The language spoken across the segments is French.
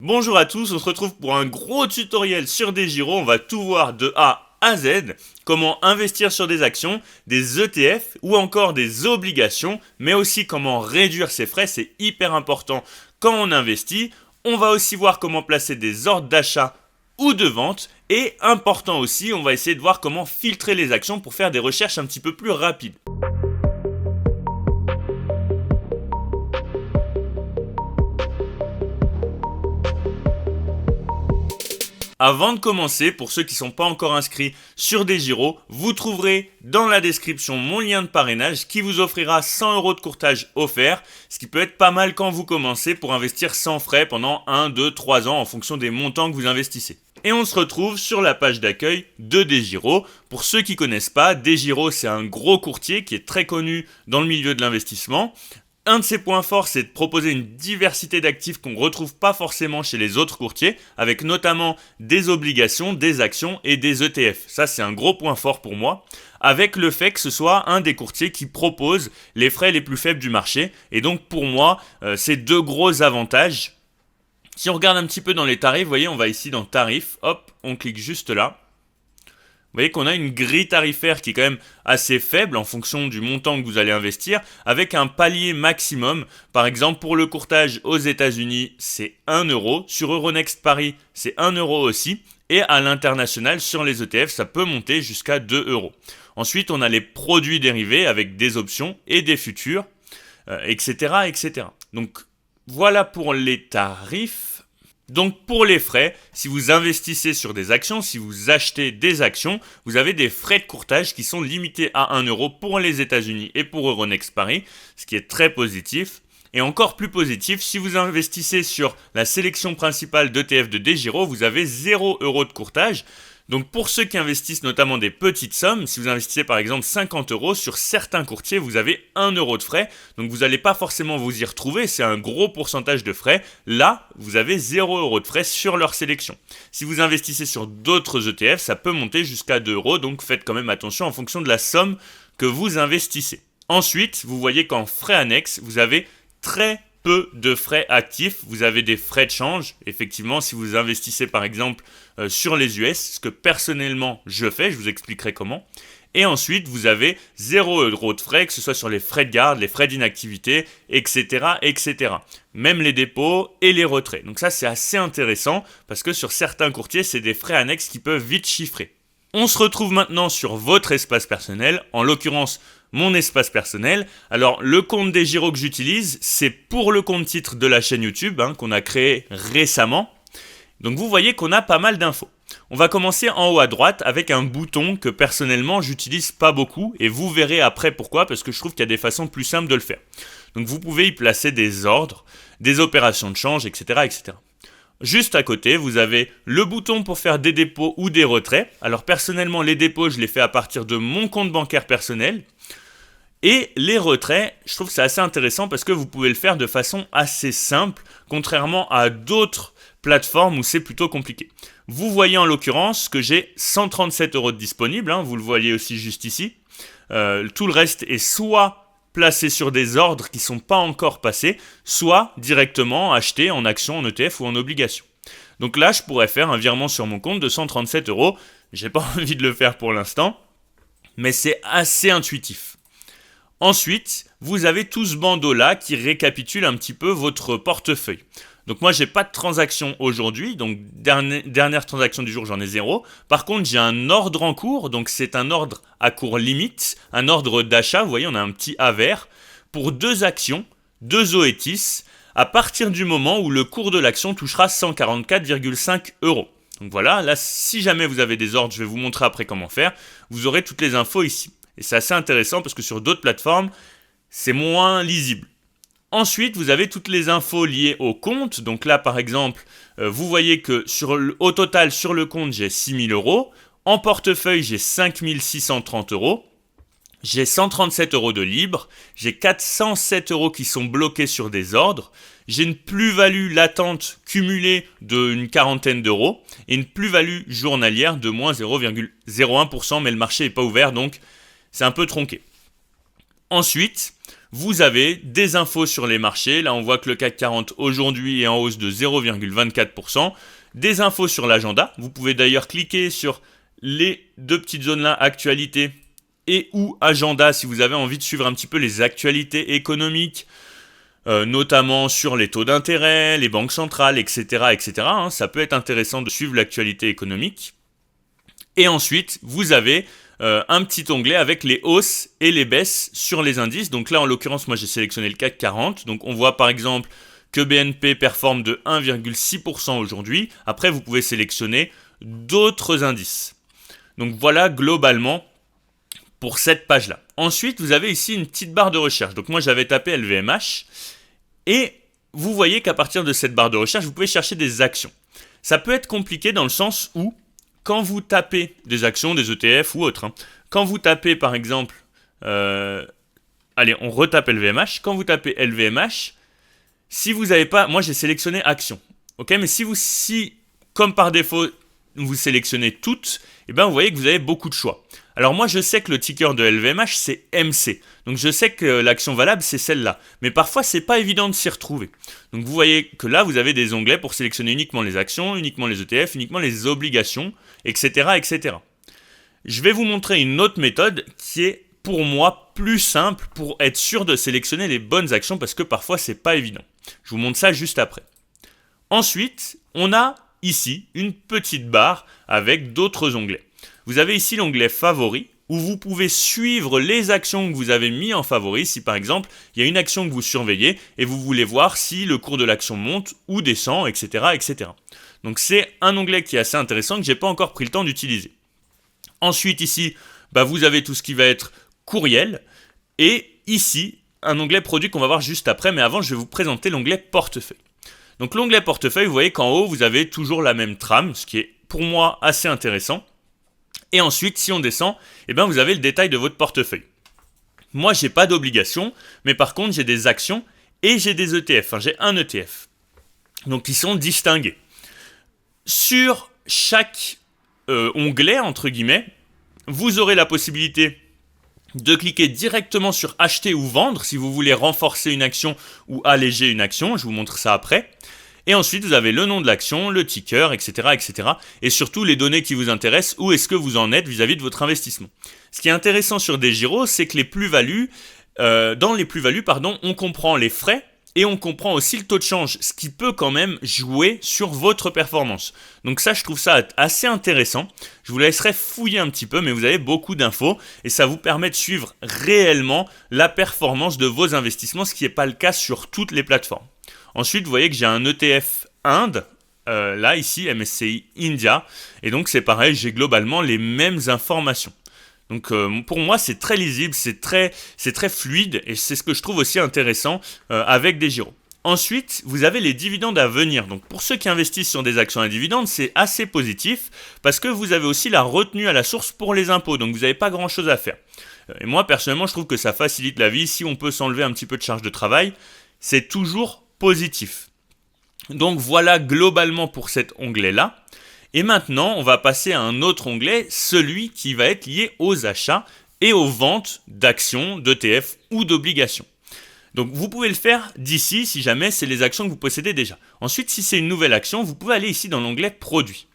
Bonjour à tous, on se retrouve pour un gros tutoriel sur DEGIRO. On va tout voir de A à Z, comment investir sur des actions, des ETF ou encore des obligations, mais aussi comment réduire ses frais, c'est hyper important quand on investit. On va aussi voir comment placer des ordres d'achat ou de vente, et important aussi, on va essayer de voir comment filtrer les actions pour faire des recherches un petit peu plus rapides. Avant de commencer, pour ceux qui ne sont pas encore inscrits sur DEGIRO, vous trouverez dans la description mon lien de parrainage qui vous offrira 100 € de courtage offert, ce qui peut être pas mal quand vous commencez pour investir sans frais pendant 1, 2, 3 ans en fonction des montants que vous investissez. Et on se retrouve sur la page d'accueil de DEGIRO. Pour ceux qui ne connaissent pas, DEGIRO c'est un gros courtier qui est très connu dans le milieu de l'investissement. Un de ses points forts, c'est de proposer une diversité d'actifs qu'on ne retrouve pas forcément chez les autres courtiers, avec notamment des obligations, des actions et des ETF. Ça, c'est un gros point fort pour moi, avec le fait que ce soit un des courtiers qui propose les frais les plus faibles du marché. Et donc, pour moi, c'est deux gros avantages. Si on regarde un petit peu dans les tarifs, vous voyez, on va ici dans tarifs, hop, on clique juste là. Vous voyez qu'on a une grille tarifaire qui est quand même assez faible en fonction du montant que vous allez investir, avec un palier maximum. Par exemple, pour le courtage aux États-Unis, c'est 1 €. Sur Euronext Paris, c'est 1 € aussi. Et à l'international, sur les ETF, ça peut monter jusqu'à 2 €. Ensuite, on a les produits dérivés avec des options et des futurs, etc., etc. Donc, voilà pour les tarifs. Donc pour les frais, si vous investissez sur des actions, si vous achetez des actions, vous avez des frais de courtage qui sont limités à 1 € pour les États-Unis et pour Euronext Paris, ce qui est très positif. Et encore plus positif, si vous investissez sur la sélection principale d'ETF de DEGIRO, vous avez 0 € de courtage. Donc pour ceux qui investissent notamment des petites sommes, si vous investissez par exemple 50 €, sur certains courtiers, vous avez 1 € de frais. Donc vous n'allez pas forcément vous y retrouver, c'est un gros pourcentage de frais. Là, vous avez 0 € de frais sur leur sélection. Si vous investissez sur d'autres ETF, ça peut monter jusqu'à 2 €, donc faites quand même attention en fonction de la somme que vous investissez. Ensuite, vous voyez qu'en frais annexes, vous avez très peu de frais actifs. Vous avez des frais de change. Effectivement, si vous investissez par exemple sur les US, ce que personnellement je fais, je vous expliquerai comment. Et ensuite, vous avez 0 € de frais, que ce soit sur les frais de garde, les frais d'inactivité, etc., etc. Même les dépôts et les retraits. Donc ça, c'est assez intéressant parce que sur certains courtiers, c'est des frais annexes qui peuvent vite chiffrer. On se retrouve maintenant sur votre espace personnel, en l'occurrence mon espace personnel. Alors le compte DEGIRO que j'utilise, c'est pour le compte titre de la chaîne YouTube qu'on a créé récemment. Donc vous voyez qu'on a pas mal d'infos. On va commencer en haut à droite avec un bouton que personnellement j'utilise pas beaucoup, et vous verrez après pourquoi, parce que je trouve qu'il y a des façons plus simples de le faire. Donc vous pouvez y placer des ordres, des opérations de change, etc., etc. Juste à côté, vous avez le bouton pour faire des dépôts ou des retraits. Alors personnellement, les dépôts, je les fais à partir de mon compte bancaire personnel. Et les retraits, je trouve que c'est assez intéressant parce que vous pouvez le faire de façon assez simple, contrairement à d'autres plateformes où c'est plutôt compliqué. Vous voyez en l'occurrence que j'ai 137 € de disponibles, vous le voyez aussi juste ici. Tout le reste est soit placé sur des ordres qui ne sont pas encore passés, soit directement acheté en actions, en ETF ou en obligations. Donc là, je pourrais faire un virement sur mon compte de 137 €. J'ai pas envie de le faire pour l'instant, mais c'est assez intuitif. Ensuite, vous avez tout ce bandeau-là qui récapitule un petit peu votre portefeuille. Donc moi, j'ai pas de transaction aujourd'hui, donc dernière transaction du jour, j'en ai 0. Par contre, j'ai un ordre en cours, donc c'est un ordre à cours limite, un ordre d'achat, vous voyez, on a un petit A vert, pour 2 actions, 2 Zoetis, à partir du moment où le cours de l'action touchera 144,5 €. Donc voilà, là, si jamais vous avez des ordres, je vais vous montrer après comment faire, vous aurez toutes les infos ici. Et c'est assez intéressant parce que sur d'autres plateformes, c'est moins lisible. Ensuite, vous avez toutes les infos liées au compte. Donc là, par exemple, vous voyez que au total, sur le compte, j'ai 6 000 €. En portefeuille, j'ai 5 630 €. J'ai 137 € de libre. J'ai 407 € qui sont bloqués sur des ordres. J'ai une plus-value latente cumulée d'une quarantaine d'euros et une plus-value journalière de moins 0,01%, mais le marché n'est pas ouvert, donc c'est un peu tronqué. Ensuite, vous avez des infos sur les marchés. Là, on voit que le CAC 40 aujourd'hui est en hausse de 0,24%. Des infos sur l'agenda. Vous pouvez d'ailleurs cliquer sur les deux petites zones là, actualité et ou agenda, si vous avez envie de suivre un petit peu les actualités économiques, notamment sur les taux d'intérêt, les banques centrales, etc. etc. Ça peut être intéressant de suivre l'actualité économique. Et ensuite, vous avez un petit onglet avec les hausses et les baisses sur les indices. Donc là, en l'occurrence, moi j'ai sélectionné le CAC 40. Donc on voit par exemple que BNP performe de 1,6% aujourd'hui. Après, vous pouvez sélectionner d'autres indices. Donc voilà globalement pour cette page-là. Ensuite, vous avez ici une petite barre de recherche. Donc moi, j'avais tapé LVMH. Et vous voyez qu'à partir de cette barre de recherche, vous pouvez chercher des actions. Ça peut être compliqué dans le sens où, quand vous tapez des actions, des ETF ou autres, quand vous tapez par exemple, allez, on retape LVMH. Quand vous tapez LVMH, si vous n'avez pas, moi j'ai sélectionné actions, ok, mais si comme par défaut vous sélectionnez toutes, et ben vous voyez que vous avez beaucoup de choix. Alors moi je sais que le ticker de LVMH c'est MC, donc je sais que l'action valable c'est celle-là, mais parfois c'est pas évident de s'y retrouver. Donc vous voyez que là vous avez des onglets pour sélectionner uniquement les actions, uniquement les ETF, uniquement les obligations, etc. etc. Je vais vous montrer une autre méthode qui est pour moi plus simple pour être sûr de sélectionner les bonnes actions parce que parfois c'est pas évident. Je vous montre ça juste après. Ensuite, on a ici une petite barre avec d'autres onglets. Vous avez ici l'onglet Favoris où vous pouvez suivre les actions que vous avez mis en favoris. Si par exemple, il y a une action que vous surveillez et vous voulez voir si le cours de l'action monte ou descend, etc. etc. Donc c'est un onglet qui est assez intéressant que je n'ai pas encore pris le temps d'utiliser. Ensuite ici, vous avez tout ce qui va être courriel et ici, un onglet produit qu'on va voir juste après, mais avant je vais vous présenter l'onglet portefeuille. Donc l'onglet portefeuille, vous voyez qu'en haut vous avez toujours la même trame, ce qui est pour moi assez intéressant. Et ensuite, si on descend, vous avez le détail de votre portefeuille. Moi, j'ai pas d'obligation, mais par contre, j'ai des actions et j'ai des ETF. J'ai un ETF. Donc, ils sont distingués. Sur chaque onglet, entre guillemets, vous aurez la possibilité de cliquer directement sur acheter ou vendre si vous voulez renforcer une action ou alléger une action. Je vous montre ça après. Et ensuite, vous avez le nom de l'action, le ticker, etc., etc. Et surtout, les données qui vous intéressent, où est-ce que vous en êtes vis-à-vis de votre investissement. Ce qui est intéressant sur DEGIRO, c'est que dans les plus-values, on comprend les frais et on comprend aussi le taux de change, ce qui peut quand même jouer sur votre performance. Donc ça, je trouve ça assez intéressant. Je vous laisserai fouiller un petit peu, mais vous avez beaucoup d'infos et ça vous permet de suivre réellement la performance de vos investissements, ce qui n'est pas le cas sur toutes les plateformes. Ensuite, vous voyez que j'ai un ETF Inde, là ici MSCI India, et donc c'est pareil, j'ai globalement les mêmes informations. Donc pour moi c'est très lisible, c'est très fluide, et c'est ce que je trouve aussi intéressant avec DEGIRO. Ensuite, vous avez les dividendes à venir. Donc pour ceux qui investissent sur des actions à dividendes, c'est assez positif, parce que vous avez aussi la retenue à la source pour les impôts, donc vous n'avez pas grand chose à faire. Et moi personnellement, je trouve que ça facilite la vie, si on peut s'enlever un petit peu de charge de travail, c'est toujours positif. Donc voilà globalement pour cet onglet-là. Et maintenant, on va passer à un autre onglet, celui qui va être lié aux achats et aux ventes d'actions, d'ETF ou d'obligations. Donc vous pouvez le faire d'ici si jamais c'est les actions que vous possédez déjà. Ensuite, si c'est une nouvelle action, vous pouvez aller ici dans l'onglet Produits.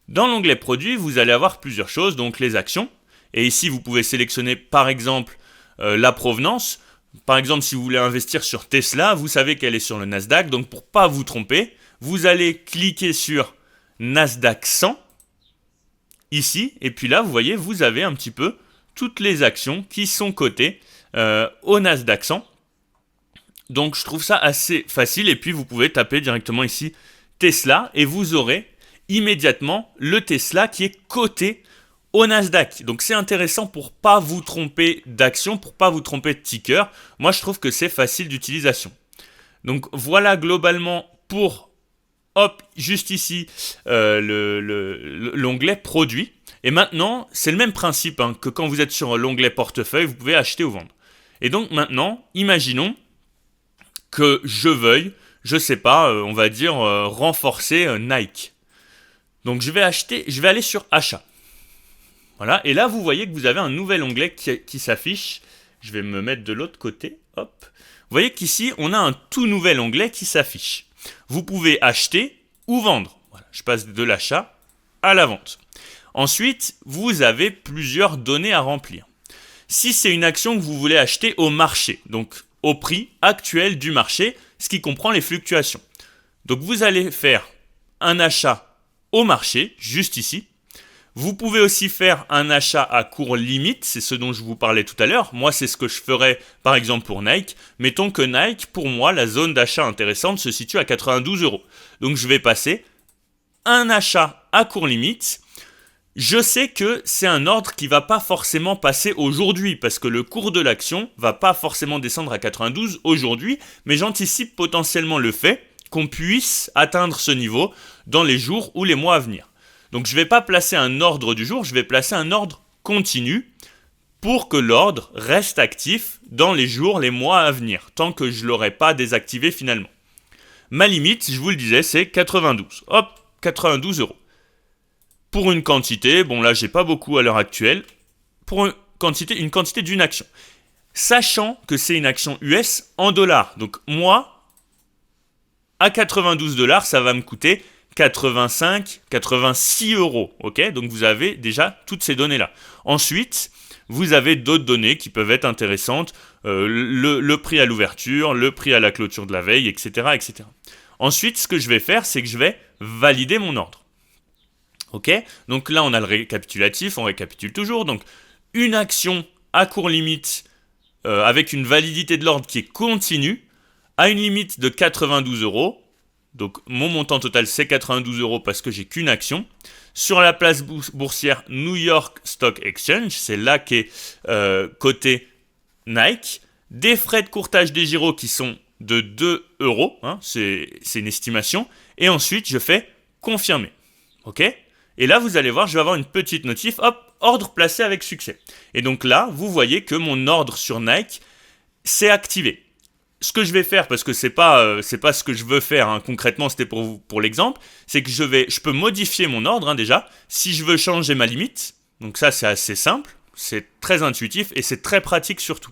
Dans l'onglet Produits, vous allez avoir plusieurs choses, donc les actions. Et ici, vous pouvez sélectionner par exemple la provenance. Par exemple, si vous voulez investir sur Tesla, vous savez qu'elle est sur le Nasdaq, donc pour ne pas vous tromper, vous allez cliquer sur Nasdaq 100, ici, et puis là, vous voyez, vous avez un petit peu toutes les actions qui sont cotées au Nasdaq 100. Donc, je trouve ça assez facile, et puis vous pouvez taper directement ici Tesla, et vous aurez immédiatement le Tesla qui est coté au Nasdaq. Donc c'est intéressant pour pas vous tromper d'action, pour pas vous tromper de ticker. Moi je trouve que c'est facile d'utilisation. Donc voilà globalement pour juste ici l'onglet produits. Et maintenant c'est le même principe que quand vous êtes sur l'onglet portefeuille, vous pouvez acheter ou vendre. Et donc maintenant, imaginons que je veuille, je sais pas, on va dire renforcer Nike. Donc je vais aller sur achat. Voilà, et là vous voyez que vous avez un nouvel onglet qui s'affiche. Je vais me mettre de l'autre côté. hop, vous voyez qu'ici, on a un tout nouvel onglet qui s'affiche. Vous pouvez acheter ou vendre. Voilà, je passe de l'achat à la vente. Ensuite, vous avez plusieurs données à remplir. Si c'est une action que vous voulez acheter au marché, donc au prix actuel du marché, ce qui comprend les fluctuations. Donc vous allez faire un achat au marché, juste ici. Vous pouvez aussi faire un achat à cours limite, c'est ce dont je vous parlais tout à l'heure. Moi, c'est ce que je ferais par exemple pour Nike. Mettons que Nike, pour moi, la zone d'achat intéressante se situe à 92 €. Donc je vais passer un achat à cours limite. Je sais que c'est un ordre qui ne va pas forcément passer aujourd'hui parce que le cours de l'action ne va pas forcément descendre à 92 aujourd'hui, mais j'anticipe potentiellement le fait qu'on puisse atteindre ce niveau dans les jours ou les mois à venir. Donc je ne vais pas placer un ordre du jour, je vais placer un ordre continu pour que l'ordre reste actif dans les jours, les mois à venir, tant que je ne l'aurai pas désactivé finalement. Ma limite, je vous le disais, c'est 92. Hop, 92 €. Pour une quantité, bon là j'ai pas beaucoup à l'heure actuelle, pour une quantité d'une action. Sachant que c'est une action US en dollars. Donc moi, à 92 $, ça va me coûter 85, 86 €. Ok, donc vous avez déjà toutes ces données-là. Ensuite, vous avez d'autres données qui peuvent être intéressantes, le prix à l'ouverture, le prix à la clôture de la veille, etc., etc. Ensuite, ce que je vais faire, c'est que je vais valider mon ordre. Ok, donc là on a le récapitulatif, on récapitule toujours. Donc une action à court limite avec une validité de l'ordre qui est continue à une limite de 92 €. Donc mon montant total c'est 92 € parce que j'ai qu'une action. Sur la place boursière New York Stock Exchange, c'est là qu'est coté Nike. Des frais de courtage des giros qui sont de 2 €, hein, c'est une estimation. Et ensuite je fais confirmer. Ok ? Et là, vous allez voir, je vais avoir une petite notif, hop, ordre placé avec succès. Et donc là, vous voyez que mon ordre sur Nike s'est activé. Ce que je vais faire, parce que c'est pas ce que je veux faire, hein, concrètement, c'était pour l'exemple, c'est que je peux modifier mon ordre déjà, si je veux changer ma limite. Donc ça, c'est assez simple, c'est très intuitif et c'est très pratique surtout.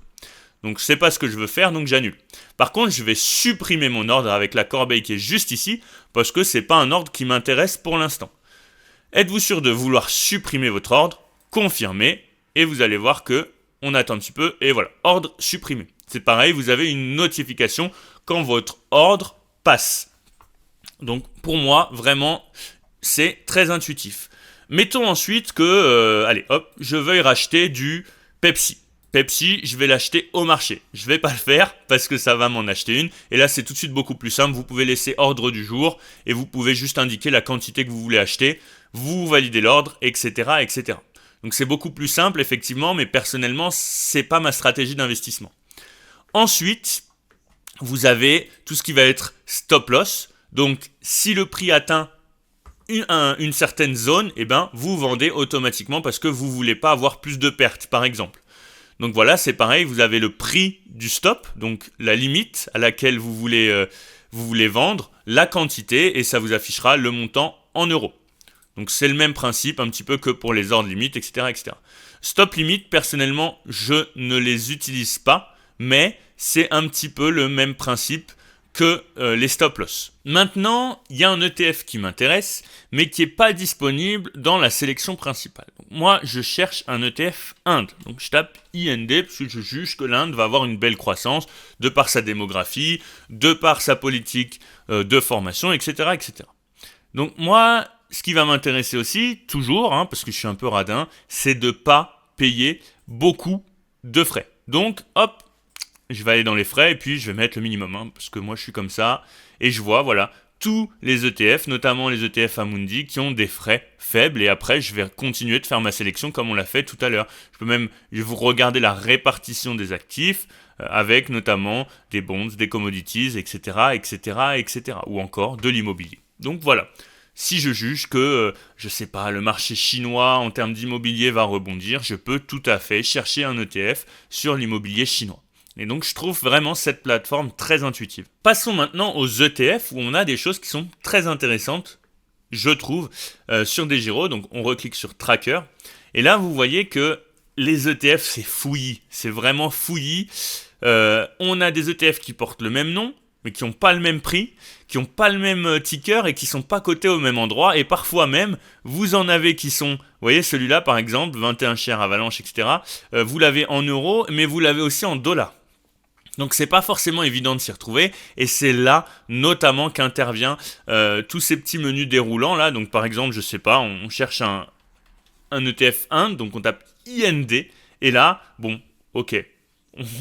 Donc c'est pas ce que je veux faire, donc j'annule. Par contre, je vais supprimer mon ordre avec la corbeille qui est juste ici, parce que c'est pas un ordre qui m'intéresse pour l'instant. Êtes-vous sûr de vouloir supprimer votre ordre? Confirmez, et vous allez voir que on attend un petit peu, et voilà, ordre supprimé. C'est pareil, vous avez une notification quand votre ordre passe. Donc pour moi, vraiment, c'est très intuitif. Mettons ensuite que, allez, hop, je veuille racheter du Pepsi. Pepsi, je vais l'acheter au marché. Je ne vais pas le faire parce que ça va m'en acheter une. Et là, c'est tout de suite beaucoup plus simple. Vous pouvez laisser ordre du jour et vous pouvez juste indiquer la quantité que vous voulez acheter. Vous validez l'ordre, etc., etc. Donc c'est beaucoup plus simple, effectivement, mais personnellement, c'est pas ma stratégie d'investissement. Ensuite, vous avez tout ce qui va être stop loss. Donc, si le prix atteint une certaine zone, eh ben, vous vendez automatiquement parce que vous ne voulez pas avoir plus de pertes, par exemple. Donc voilà, c'est pareil, vous avez le prix du stop, donc la limite à laquelle vous voulez vendre, la quantité, et ça vous affichera le montant en euros. Donc c'est le même principe un petit peu que pour les ordres limites, etc., etc. Stop limite, personnellement, je ne les utilise pas, mais c'est un petit peu le même principe que les stop loss. Maintenant, il y a un ETF qui m'intéresse, mais qui n'est pas disponible dans la sélection principale. Donc, moi, je cherche un ETF Inde. Donc, je tape IND parce que je juge que l'Inde va avoir une belle croissance de par sa démographie, de par sa politique de formation, etc., etc. Donc, moi, ce qui va m'intéresser aussi, toujours, parce que je suis un peu radin, c'est de ne pas payer beaucoup de frais. Donc, hop, je vais aller dans les frais et puis je vais mettre le minimum, parce que moi je suis comme ça, et je vois, voilà, tous les ETF, notamment les ETF Amundi, qui ont des frais faibles, et après je vais continuer de faire ma sélection comme on l'a fait tout à l'heure. Je vais vous regarder la répartition des actifs, avec notamment des bonds, des commodities, etc., etc., etc., ou encore de l'immobilier. Donc voilà. Si je juge que, je sais pas, le marché chinois en termes d'immobilier va rebondir, je peux tout à fait chercher un ETF sur l'immobilier chinois. Et donc, je trouve vraiment cette plateforme très intuitive. Passons maintenant aux ETF où on a des choses qui sont très intéressantes, je trouve, sur DEGIRO. Donc, on reclique sur Tracker. Et là, vous voyez que les ETF, c'est fouillis. C'est vraiment fouillis. on a des ETF qui portent le même nom, mais qui n'ont pas le même prix, qui n'ont pas le même ticker et qui ne sont pas cotés au même endroit. Et parfois même, vous en avez qui sont, vous voyez celui-là par exemple, 21 shares Avalanche, etc. Vous l'avez en euros, mais vous l'avez aussi en dollars. Donc c'est pas forcément évident de s'y retrouver et c'est là notamment qu'intervient tous ces petits menus déroulants là. Donc par exemple, je sais pas, on cherche un ETF Inde, donc on tape IND et là, bon, ok,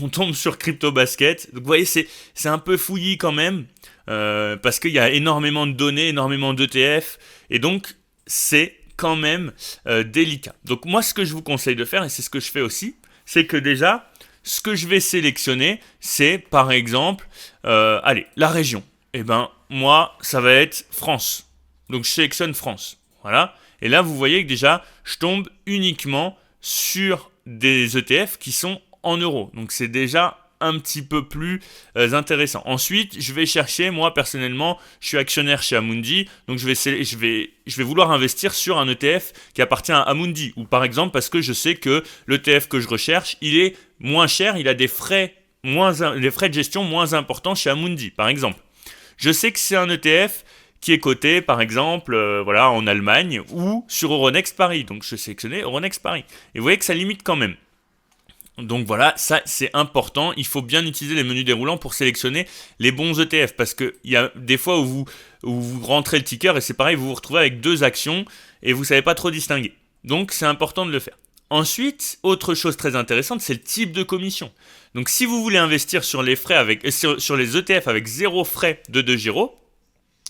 on tombe sur CryptoBasket. Donc vous voyez, c'est un peu fouillis quand même parce qu'il y a énormément de données, énormément d'ETF et donc c'est quand même délicat. Donc moi, ce que je vous conseille de faire, et c'est ce que je fais aussi, c'est que déjà, ce que je vais sélectionner, c'est par exemple, la région. Et ben moi, ça va être France. Donc je sélectionne France. Voilà. Et là, vous voyez que déjà, je tombe uniquement sur des ETF qui sont en euros. Donc c'est déjà un petit peu plus intéressant. Ensuite, je vais chercher, moi personnellement, je suis actionnaire chez Amundi, donc je vais vouloir investir sur un ETF qui appartient à Amundi, ou par exemple parce que je sais que l'ETF que je recherche, il est moins cher, il a des frais de gestion moins importants chez Amundi, par exemple. Je sais que c'est un ETF qui est coté, par exemple, en Allemagne ou sur Euronext Paris. Donc je sélectionnais Euronext Paris. Et vous voyez que ça limite quand même. Donc voilà, ça c'est important, il faut bien utiliser les menus déroulants pour sélectionner les bons ETF parce qu'il y a des fois où vous rentrez le ticker et c'est pareil, vous vous retrouvez avec deux actions et vous ne savez pas trop distinguer. Donc c'est important de le faire. Ensuite, autre chose très intéressante, c'est le type de commission. Donc si vous voulez investir sur les sur les ETF avec zéro frais de DeGiro,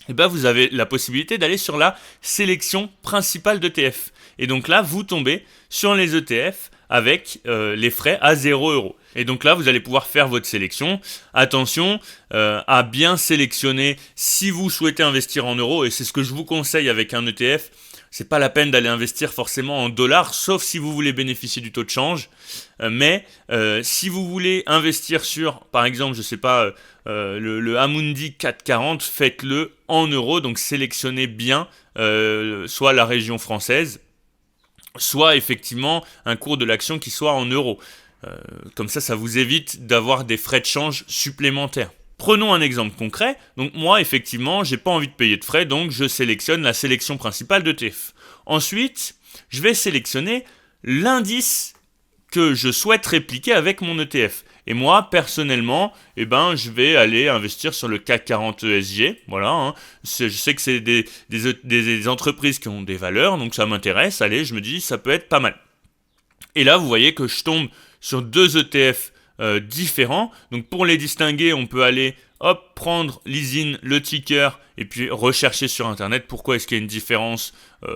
et ben vous avez la possibilité d'aller sur la sélection principale d'ETF. Et donc là, vous tombez sur les ETF avec les frais à 0 €. Et donc là, vous allez pouvoir faire votre sélection. Attention à bien sélectionner si vous souhaitez investir en euros, et c'est ce que je vous conseille avec un ETF. C'est pas la peine d'aller investir forcément en dollars, sauf si vous voulez bénéficier du taux de change. Mais si vous voulez investir sur, par exemple, je sais pas, le Amundi 440, faites-le en euros. Donc sélectionnez bien soit la région française, soit effectivement un cours de l'action qui soit en euros. Comme ça vous évite d'avoir des frais de change supplémentaires. Prenons un exemple concret. Donc moi, effectivement, j'ai pas envie de payer de frais, donc je sélectionne la sélection principale d'ETF. Ensuite, je vais sélectionner l'indice que je souhaite répliquer avec mon ETF. Et moi, personnellement, je vais aller investir sur le CAC 40 ESG. Voilà, hein. Je sais que c'est des entreprises qui ont des valeurs, donc ça m'intéresse. Allez, je me dis, ça peut être pas mal. Et là, vous voyez que je tombe sur deux ETF différents. Donc pour les distinguer, on peut aller prendre l'ISIN, le ticker, et puis rechercher sur internet pourquoi est-ce qu'il y a une différence.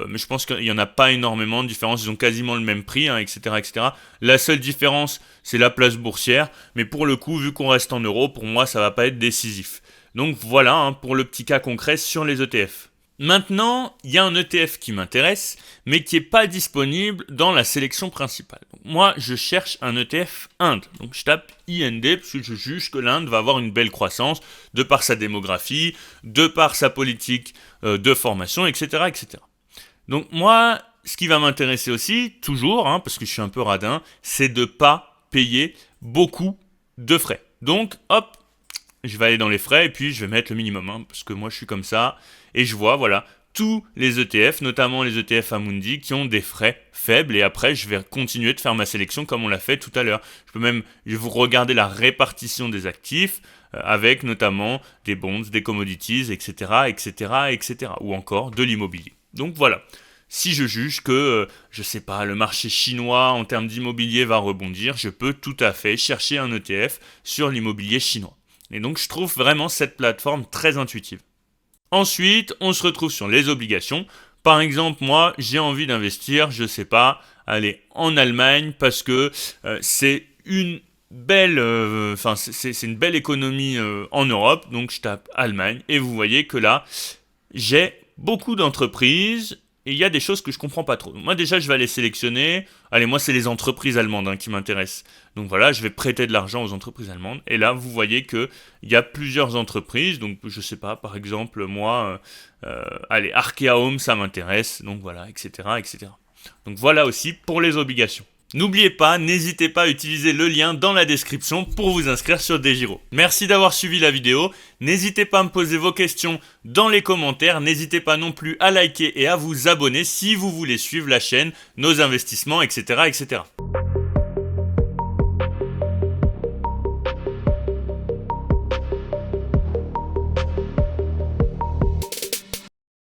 Mais je pense qu'il n'y en a pas énormément de différence, ils ont quasiment le même prix, etc., etc. La seule différence, c'est la place boursière, mais pour le coup, vu qu'on reste en euros, pour moi, ça ne va pas être décisif. Donc voilà, hein, pour le petit cas concret sur les ETF. Maintenant, il y a un ETF qui m'intéresse, mais qui n'est pas disponible dans la sélection principale. Donc, moi, je cherche un ETF Inde. Donc, je tape IND parce que je juge que l'Inde va avoir une belle croissance de par sa démographie, de par sa politique de formation, etc., etc. Donc, moi, ce qui va m'intéresser aussi, toujours, hein, parce que je suis un peu radin, c'est de ne pas payer beaucoup de frais. Donc, je vais aller dans les frais et puis je vais mettre le minimum, hein, parce que moi je suis comme ça, et je vois, voilà, tous les ETF, notamment les ETF Amundi, qui ont des frais faibles, et après je vais continuer de faire ma sélection comme on l'a fait tout à l'heure. Je vais vous regarder la répartition des actifs, avec notamment des bonds, des commodities, etc., etc., etc., ou encore de l'immobilier. Donc voilà. Si je juge que, je sais pas, le marché chinois en termes d'immobilier va rebondir, je peux tout à fait chercher un ETF sur l'immobilier chinois. Et donc, je trouve vraiment cette plateforme très intuitive. Ensuite, on se retrouve sur les obligations. Par exemple, moi, j'ai envie d'investir, je sais pas, aller en Allemagne parce que c'est une belle, c'est une belle économie en Europe. Donc, je tape Allemagne et vous voyez que là, j'ai beaucoup d'entreprises. Et il y a des choses que je comprends pas trop. Moi déjà, je vais aller sélectionner. Allez, moi, c'est les entreprises allemandes qui m'intéressent. Donc voilà, je vais prêter de l'argent aux entreprises allemandes. Et là, vous voyez qu'il y a plusieurs entreprises. Donc, je sais pas, par exemple, moi, Arkea Home, ça m'intéresse. Donc voilà, etc., etc. Donc voilà aussi pour les obligations. N'oubliez pas, n'hésitez pas à utiliser le lien dans la description pour vous inscrire sur DeGiro. Merci d'avoir suivi la vidéo, n'hésitez pas à me poser vos questions dans les commentaires, n'hésitez pas non plus à liker et à vous abonner si vous voulez suivre la chaîne, nos investissements, etc. etc.